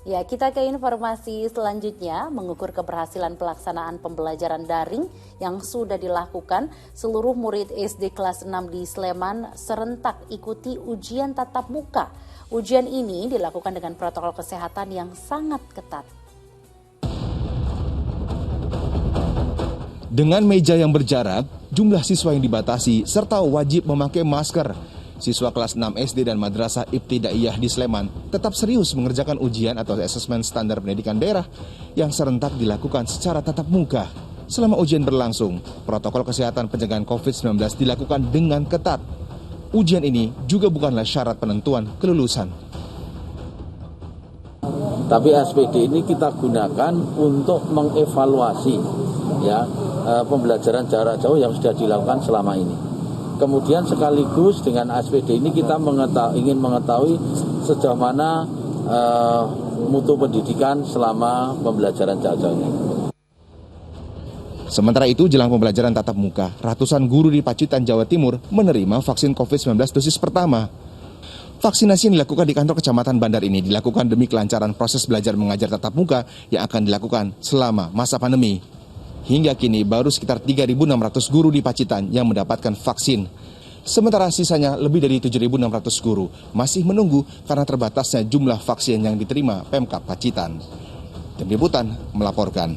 Ya, kita ke informasi selanjutnya, mengukur keberhasilan pelaksanaan pembelajaran daring yang sudah dilakukan, seluruh murid SD kelas 6 di Sleman serentak ikuti ujian tatap muka. Ujian ini dilakukan dengan protokol kesehatan yang sangat ketat. Dengan meja yang berjarak, jumlah siswa yang dibatasi, serta wajib memakai masker. Siswa kelas 6 SD dan Madrasah Ibtidaiyah di Sleman tetap serius mengerjakan ujian atau asesmen standar pendidikan daerah yang serentak dilakukan secara tatap muka. Selama ujian berlangsung, protokol kesehatan pencegahan COVID-19 dilakukan dengan ketat. Ujian ini juga bukanlah syarat penentuan kelulusan. Tapi SPD ini kita gunakan untuk mengevaluasi pembelajaran jarak jauh yang sudah dilakukan selama ini. Kemudian sekaligus dengan SPD ini kita ingin mengetahui sejauh mana mutu pendidikan selama pembelajaran jarak jauh ini. Sementara itu, jelang pembelajaran tatap muka, ratusan guru di Pacitan, Jawa Timur menerima vaksin COVID-19 dosis pertama. Vaksinasi yang dilakukan di kantor kecamatan Bandar ini dilakukan demi kelancaran proses belajar mengajar tatap muka yang akan dilakukan selama masa pandemi. Hingga kini baru sekitar 3.600 guru di Pacitan yang mendapatkan vaksin. Sementara sisanya lebih dari 7.600 guru masih menunggu karena terbatasnya jumlah vaksin yang diterima Pemkab Pacitan. Tim Liputan melaporkan.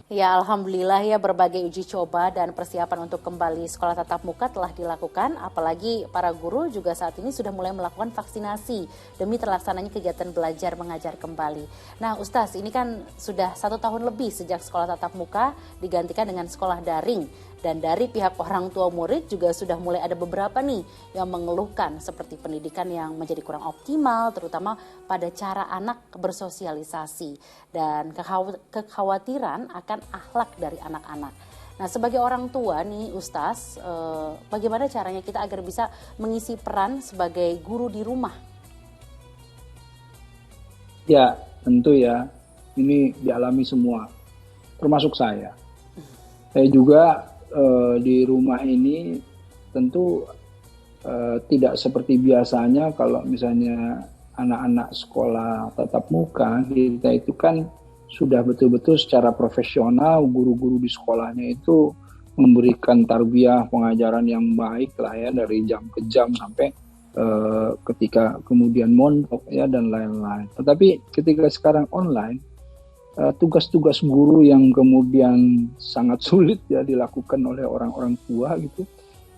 Ya, alhamdulillah ya, berbagai uji coba dan persiapan untuk kembali sekolah tatap muka telah dilakukan, apalagi para guru juga saat ini sudah mulai melakukan vaksinasi demi terlaksananya kegiatan belajar mengajar kembali. Nah, Ustaz, ini kan sudah 1 tahun lebih sejak sekolah tatap muka digantikan dengan sekolah daring. Dan dari pihak orang tua murid juga sudah mulai ada beberapa nih yang mengeluhkan seperti pendidikan yang menjadi kurang optimal, terutama pada cara anak bersosialisasi dan kekhawatiran akan akhlak dari anak-anak. Nah, sebagai orang tua nih Ustaz, bagaimana caranya kita agar bisa mengisi peran sebagai guru di rumah? Ya, tentu ya, ini dialami semua, termasuk saya. Saya juga di rumah ini tentu tidak seperti biasanya kalau misalnya anak-anak sekolah tatap muka, kita itu kan sudah betul-betul secara profesional, guru-guru di sekolahnya itu memberikan tarbiyah pengajaran yang baik lah ya, dari jam ke jam sampai ketika kemudian mondok ya dan lain-lain. Tetapi ketika sekarang online, tugas-tugas guru yang kemudian sangat sulit ya dilakukan oleh orang-orang tua gitu,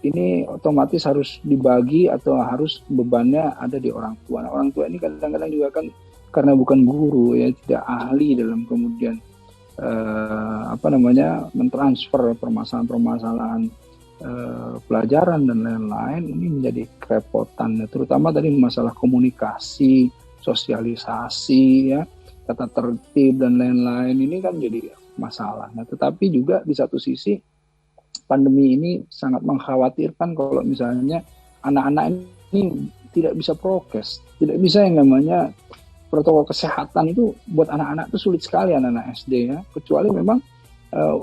ini otomatis harus dibagi atau harus bebannya ada di orang tua. Nah, orang tua ini kadang-kadang juga kan karena bukan guru ya, tidak ahli dalam kemudian mentransfer permasalahan-permasalahan pelajaran dan lain-lain, ini menjadi kerepotan, terutama tadi masalah komunikasi, sosialisasi ya, tata tertib dan lain-lain, ini kan jadi masalah. Nah, tetapi juga di satu sisi pandemi ini sangat mengkhawatirkan kalau misalnya anak-anak ini tidak bisa prokes, tidak bisa yang namanya protokol kesehatan itu buat anak-anak itu sulit sekali, anak-anak SD ya, kecuali memang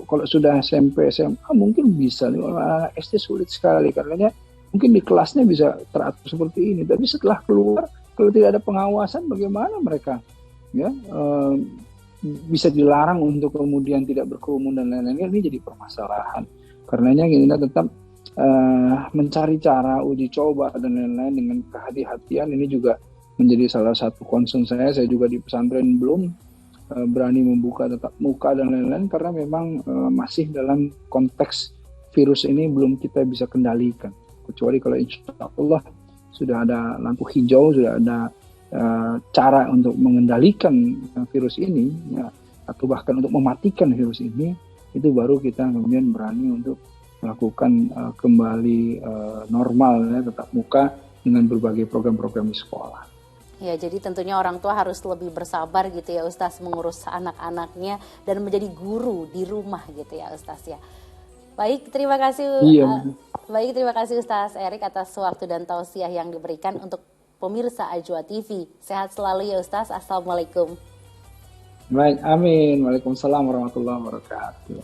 kalau sudah SMP, SMA mungkin bisa, anak-anak SD sulit sekali karena mungkin di kelasnya bisa teratur seperti ini, tapi setelah keluar kalau tidak ada pengawasan bagaimana mereka ya bisa dilarang untuk kemudian tidak berkerumun dan lain-lain, ini jadi permasalahan. Karenanya kita tetap mencari cara uji coba dan lain-lain dengan kehati-hatian, ini juga menjadi salah satu concern saya. Saya juga di pesantren belum berani membuka tatap muka dan lain-lain karena memang masih dalam konteks virus ini belum kita bisa kendalikan, kecuali kalau insya Allah sudah ada lampu hijau, sudah ada cara untuk mengendalikan virus ini ya, atau bahkan untuk mematikan virus ini, itu baru kita kemudian berani untuk melakukan kembali normal ya, tatap muka dengan berbagai program-program di sekolah. Ya, jadi tentunya orang tua harus lebih bersabar gitu ya Ustaz, mengurus anak-anaknya dan menjadi guru di rumah gitu ya Ustaz ya. Baik, terima kasih. Terima kasih Ustaz Erik atas waktu dan tausiah yang diberikan untuk pemirsa Ajwa TV. Sehat selalu ya Ustaz. Assalamualaikum. Baik, amin. Waalaikumsalam warahmatullahi wabarakatuh.